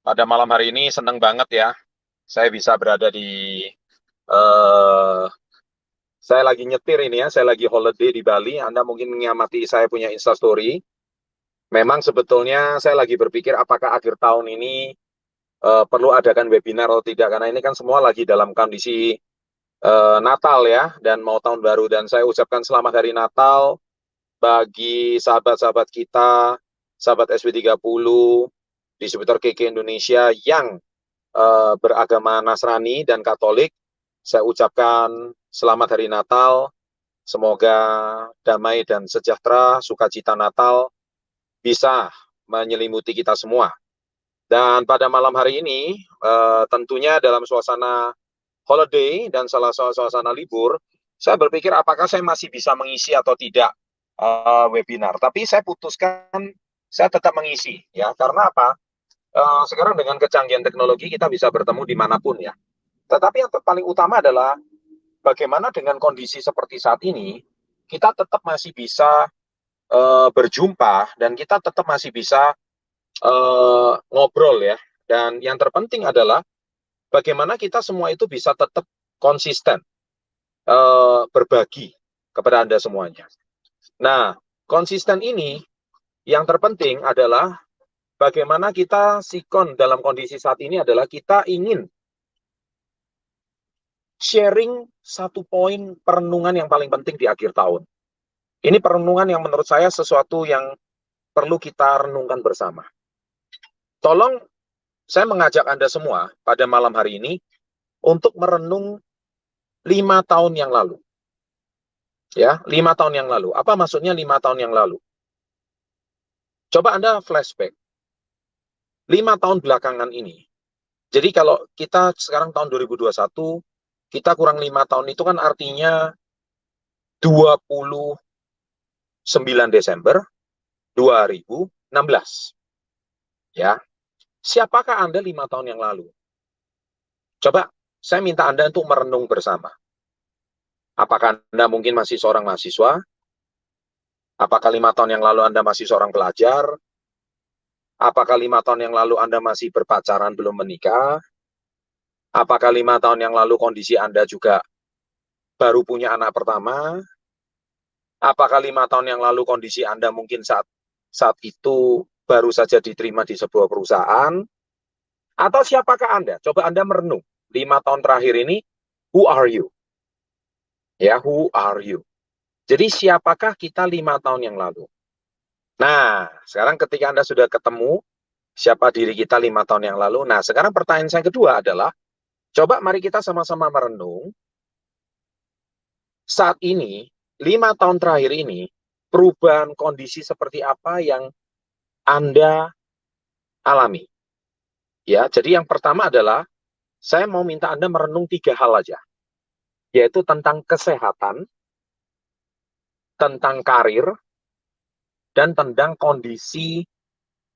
Pada malam hari ini senang banget ya. Saya bisa berada di eh saya lagi nyetir ini ya, saya lagi holiday di Bali. Anda mungkin mengamati saya punya Instastory. Memang sebetulnya saya lagi berpikir apakah akhir tahun ini perlu adakan webinar atau tidak karena ini kan semua lagi dalam kondisi Natal ya dan mau tahun baru dan saya ucapkan selamat hari Natal bagi sahabat-sahabat kita, sahabat SW30 distributor KK Indonesia yang beragama Nasrani dan Katolik. Saya ucapkan selamat hari Natal, semoga damai dan sejahtera, sukacita Natal bisa menyelimuti kita semua. Dan pada malam hari ini, tentunya dalam suasana holiday dan salah suasana libur, saya berpikir apakah saya masih bisa mengisi atau tidak webinar. Tapi saya putuskan saya tetap mengisi, ya. Karena apa? Sekarang dengan kecanggihan teknologi kita bisa bertemu dimanapun ya. Tetapi yang paling utama adalah bagaimana dengan kondisi seperti saat ini, kita tetap masih bisa berjumpa dan kita tetap masih bisa ngobrol ya. Dan yang terpenting adalah bagaimana kita semua itu bisa tetap konsisten berbagi kepada Anda semuanya. Nah, konsisten ini yang terpenting adalah bagaimana kita sikon dalam kondisi saat ini adalah kita ingin sharing satu poin perenungan yang paling penting di akhir tahun. Ini perenungan yang menurut saya sesuatu yang perlu kita renungkan bersama. Tolong saya mengajak Anda semua pada malam hari ini untuk merenung 5 tahun yang lalu. Ya, 5 tahun yang lalu. Apa maksudnya 5 tahun yang lalu? Coba Anda flashback. 5 tahun belakangan ini. Jadi kalau kita sekarang tahun 2021, kita kurang 5 tahun itu kan artinya 29 Desember 2016. Ya, siapakah Anda 5 tahun yang lalu? Coba saya minta Anda untuk merenung bersama. Apakah Anda mungkin masih seorang mahasiswa? Apakah 5 tahun yang lalu Anda masih seorang pelajar? Apakah 5 tahun yang lalu Anda masih berpacaran belum menikah? Apakah 5 tahun yang lalu kondisi Anda juga baru punya anak pertama? Apakah 5 tahun yang lalu kondisi Anda mungkin saat itu baru saja diterima di sebuah perusahaan? Atau siapakah Anda? Coba Anda merenung. 5 tahun terakhir ini, who are you? Ya, who are you? Jadi siapakah kita 5 tahun yang lalu? Nah, sekarang ketika Anda sudah ketemu siapa diri kita 5 tahun yang lalu, nah sekarang pertanyaan saya kedua adalah, coba mari kita sama-sama merenung, saat ini, 5 tahun terakhir ini, perubahan kondisi seperti apa yang Anda alami? Ya, jadi yang pertama adalah, saya mau minta Anda merenung 3 hal aja, yaitu tentang kesehatan, tentang karir, dan tentang kondisi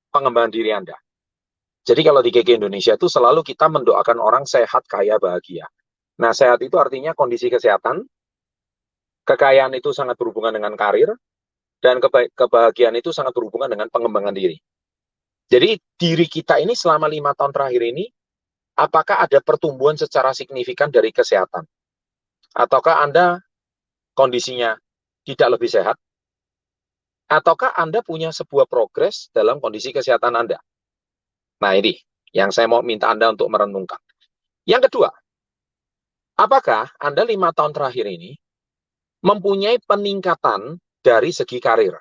pengembangan diri Anda. Jadi kalau di KK Indonesia itu selalu kita mendoakan orang sehat, kaya, bahagia. Nah, sehat itu artinya kondisi kesehatan, kekayaan itu sangat berhubungan dengan karir, dan kebahagiaan itu sangat berhubungan dengan pengembangan diri. Jadi diri kita ini selama 5 tahun terakhir ini, apakah ada pertumbuhan secara signifikan dari kesehatan? Ataukah Anda kondisinya tidak lebih sehat? Ataukah Anda punya sebuah progres dalam kondisi kesehatan Anda? Nah ini yang saya mau minta Anda untuk merenungkan. Yang kedua, apakah Anda 5 tahun terakhir ini mempunyai peningkatan dari segi karir?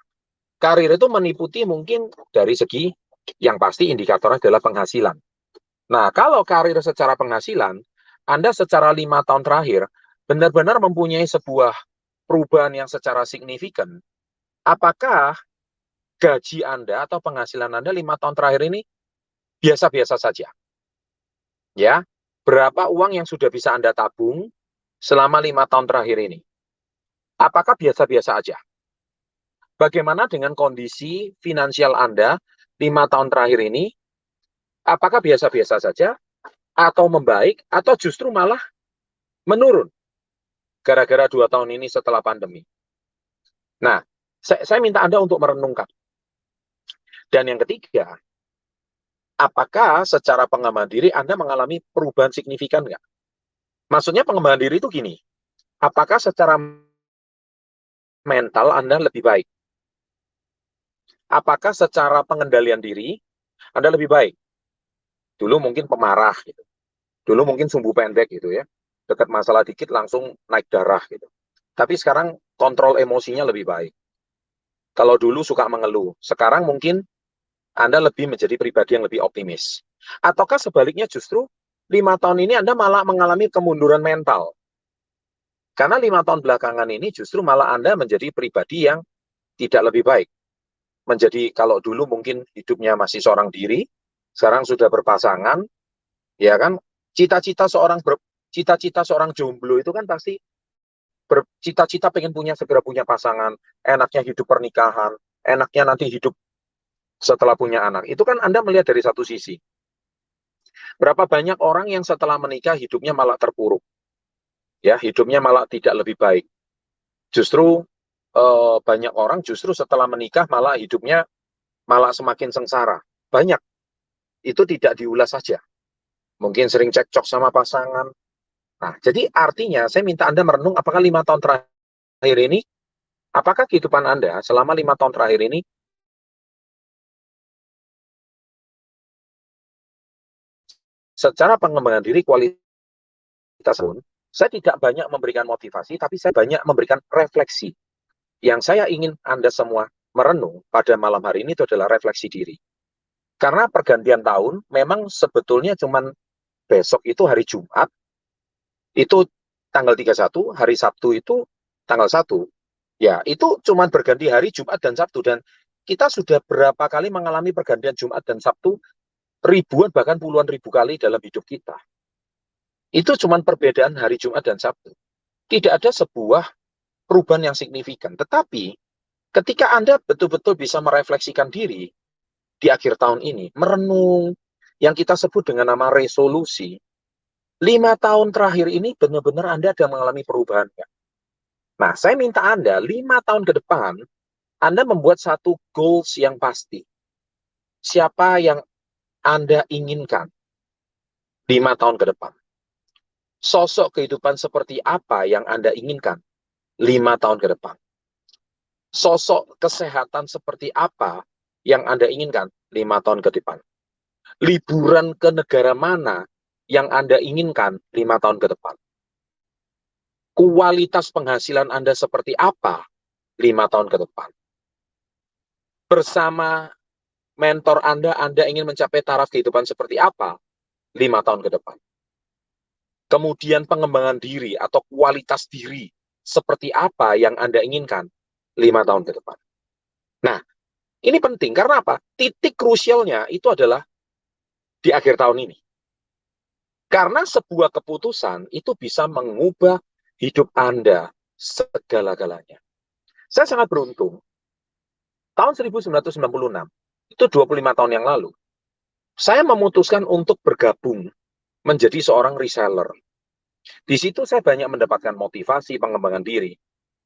Karir itu meliputi mungkin dari segi yang pasti indikatornya adalah penghasilan. Nah, kalau karir secara penghasilan, Anda secara 5 tahun terakhir benar-benar mempunyai sebuah perubahan yang secara signifikan. Apakah gaji Anda atau penghasilan Anda 5 tahun terakhir ini biasa-biasa saja? Ya, berapa uang yang sudah bisa Anda tabung selama 5 tahun terakhir ini? Apakah biasa-biasa aja? Bagaimana dengan kondisi finansial Anda 5 tahun terakhir ini? Apakah biasa-biasa saja, atau membaik, atau justru malah menurun gara-gara 2 tahun ini setelah pandemi? Nah, saya minta Anda untuk merenungkan. Dan yang ketiga, apakah secara pengembangan diri Anda mengalami perubahan signifikan nggak? Maksudnya pengembangan diri itu gini, apakah secara mental Anda lebih baik? Apakah secara pengendalian diri Anda lebih baik? Dulu mungkin pemarah gitu. Dulu mungkin sumbu pendek gitu ya. Dekat masalah dikit langsung naik darah gitu. Tapi sekarang kontrol emosinya lebih baik. Kalau dulu suka mengeluh, sekarang mungkin Anda lebih menjadi pribadi yang lebih optimis. Ataukah sebaliknya justru 5 tahun ini Anda malah mengalami kemunduran mental. Karena 5 tahun belakangan ini justru malah Anda menjadi pribadi yang tidak lebih baik. Menjadi kalau dulu mungkin hidupnya masih seorang diri, sekarang sudah berpasangan, ya kan? Cita-cita seorang jomblo itu kan pasti bercita-cita pengen segera punya pasangan, enaknya hidup pernikahan, enaknya nanti hidup setelah punya anak. Itu kan Anda melihat dari satu sisi. Berapa banyak orang yang setelah menikah hidupnya malah terpuruk, ya hidupnya malah tidak lebih baik. Justru banyak orang justru setelah menikah malah hidupnya malah semakin sengsara. Banyak. Itu tidak diulas saja. Mungkin sering cekcok sama pasangan. Nah, jadi artinya saya minta Anda merenung apakah 5 tahun terakhir ini, apakah kehidupan Anda selama 5 tahun terakhir ini secara pengembangan diri kualitas pun, saya tidak banyak memberikan motivasi, tapi saya banyak memberikan refleksi. Yang saya ingin Anda semua merenung pada malam hari ini itu adalah refleksi diri. Karena pergantian tahun memang sebetulnya cuman besok itu hari Jumat, itu tanggal 31, hari Sabtu itu tanggal 1. Ya, itu cuman berganti hari Jumat dan Sabtu. Dan kita sudah berapa kali mengalami pergantian Jumat dan Sabtu, ribuan bahkan puluhan ribu kali dalam hidup kita. Itu cuman perbedaan hari Jumat dan Sabtu. Tidak ada sebuah perubahan yang signifikan. Tetapi ketika Anda betul-betul bisa merefleksikan diri di akhir tahun ini, merenung yang kita sebut dengan nama resolusi, 5 tahun terakhir ini benar-benar Anda ada mengalami perubahan. Nah, saya minta Anda 5 tahun ke depan, Anda membuat satu goals yang pasti. Siapa yang Anda inginkan 5 tahun ke depan? Sosok kehidupan seperti apa yang Anda inginkan 5 tahun ke depan? Sosok kesehatan seperti apa yang Anda inginkan 5 tahun ke depan? Liburan ke negara mana yang Anda inginkan 5 tahun ke depan? Kualitas penghasilan Anda seperti apa 5 tahun ke depan? Bersama mentor Anda ingin mencapai taraf kehidupan seperti apa 5 tahun ke depan? Kemudian pengembangan diri atau kualitas diri seperti apa yang Anda inginkan 5 tahun ke depan? Nah, ini penting karena apa? Titik krusialnya itu adalah di akhir tahun ini. Karena sebuah keputusan itu bisa mengubah hidup Anda segala-galanya. Saya sangat beruntung. Tahun 1996, itu 25 tahun yang lalu, saya memutuskan untuk bergabung menjadi seorang reseller. Di situ saya banyak mendapatkan motivasi, pengembangan diri.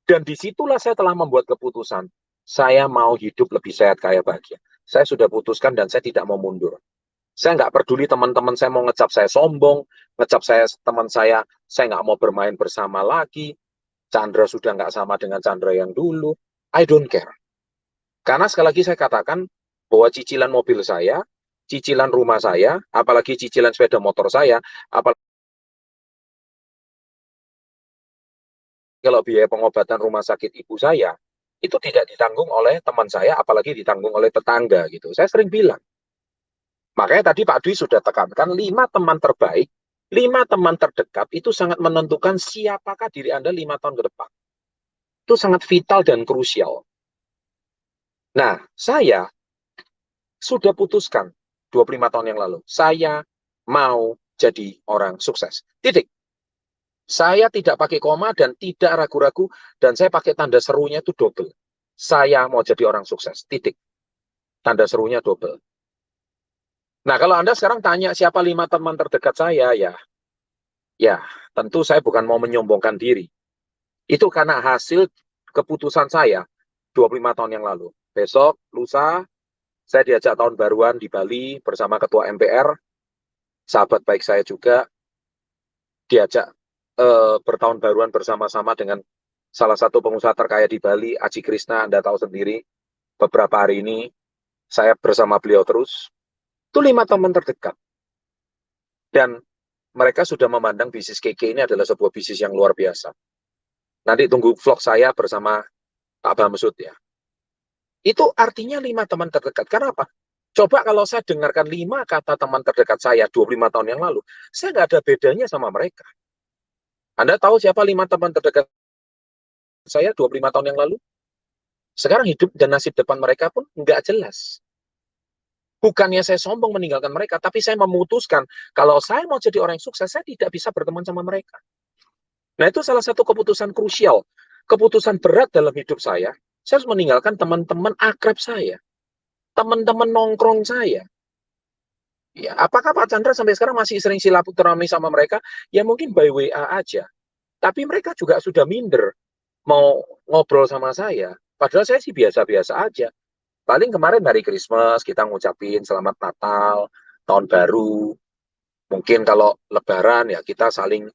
Dan disitulah saya telah membuat keputusan. Saya mau hidup lebih sehat, kaya, bahagia. Saya sudah putuskan dan saya tidak mau mundur. Saya nggak peduli teman-teman saya mau ngecap saya sombong, ngecap saya teman saya nggak mau bermain bersama lagi, Chandra sudah nggak sama dengan Chandra yang dulu. I don't care. Karena sekali lagi saya katakan bahwa cicilan mobil saya, cicilan rumah saya, apalagi cicilan sepeda motor saya, apalagi kalau biaya pengobatan rumah sakit ibu saya, itu tidak ditanggung oleh teman saya, apalagi ditanggung oleh tetangga gitu. Saya sering bilang. Makanya tadi Pak Dwi sudah tekankan 5 teman terbaik, 5 teman terdekat itu sangat menentukan siapakah diri Anda 5 tahun ke depan. Itu sangat vital dan krusial. Nah, saya sudah putuskan 25 tahun yang lalu, saya mau jadi orang sukses. Titik. Saya tidak pakai koma dan tidak ragu-ragu, dan saya pakai tanda serunya itu double. Saya mau jadi orang sukses. Titik. Tanda serunya double. Nah, kalau Anda sekarang tanya siapa 5 teman terdekat saya, ya tentu saya bukan mau menyombongkan diri. Itu karena hasil keputusan saya 25 tahun yang lalu. Besok, lusa, Saya diajak tahun baruan di Bali bersama Ketua MPR, sahabat baik saya juga, diajak bertahun baruan bersama-sama dengan salah satu pengusaha terkaya di Bali, Aji Krishna, Anda tahu sendiri, beberapa hari ini saya bersama beliau terus. Itu 5 teman terdekat. Dan mereka sudah memandang bisnis KK ini adalah sebuah bisnis yang luar biasa. Nanti tunggu vlog saya bersama Pak Bamsud ya. Itu artinya 5 teman terdekat. Karena apa? Coba kalau saya dengarkan 5 kata teman terdekat saya 25 tahun yang lalu, saya nggak ada bedanya sama mereka. Anda tahu siapa 5 teman terdekat saya 25 tahun yang lalu? Sekarang hidup dan nasib depan mereka pun nggak jelas. Bukannya saya sombong meninggalkan mereka, tapi saya memutuskan kalau saya mau jadi orang yang sukses, saya tidak bisa berteman sama mereka. Nah, itu salah satu keputusan krusial, keputusan berat dalam hidup saya. Saya harus meninggalkan teman-teman akrab saya, teman-teman nongkrong saya. Ya, apakah Pak Chandra sampai sekarang masih sering silaturahmi sama mereka? Ya mungkin by WA aja. Tapi mereka juga sudah minder mau ngobrol sama saya. Padahal saya sih biasa-biasa aja. Paling kemarin hari Christmas kita ngucapin selamat Natal, tahun baru. Mungkin kalau Lebaran ya kita saling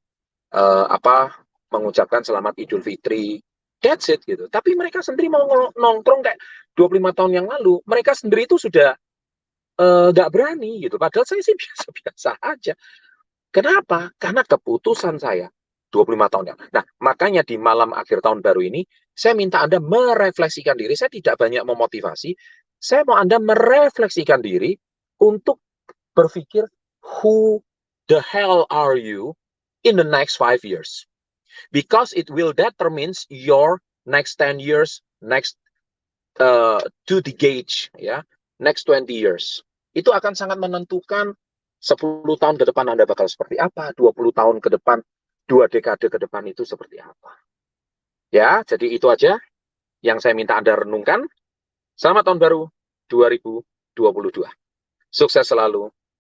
mengucapkan selamat Idul Fitri. That's it gitu. Tapi mereka sendiri mau nongkrong kayak 25 tahun yang lalu, mereka sendiri itu sudah nggak berani gitu. Padahal saya sih biasa-biasa aja. Kenapa? Karena keputusan saya 25 tahun yang. Nah, makanya di malam akhir tahun baru ini, saya minta Anda merefleksikan diri. Saya tidak banyak memotivasi. Saya mau Anda merefleksikan diri untuk berpikir, who the hell are you in the next 5 years? Because it will determines your next 10 years, next 2 decades, ya, next 20 years. Itu akan sangat menentukan 10 tahun ke depan Anda bakal seperti apa, 20 tahun ke depan, 2 dekade ke depan itu seperti apa. Ya, jadi itu aja yang saya minta Anda renungkan. Selamat tahun baru 2022. Sukses selalu.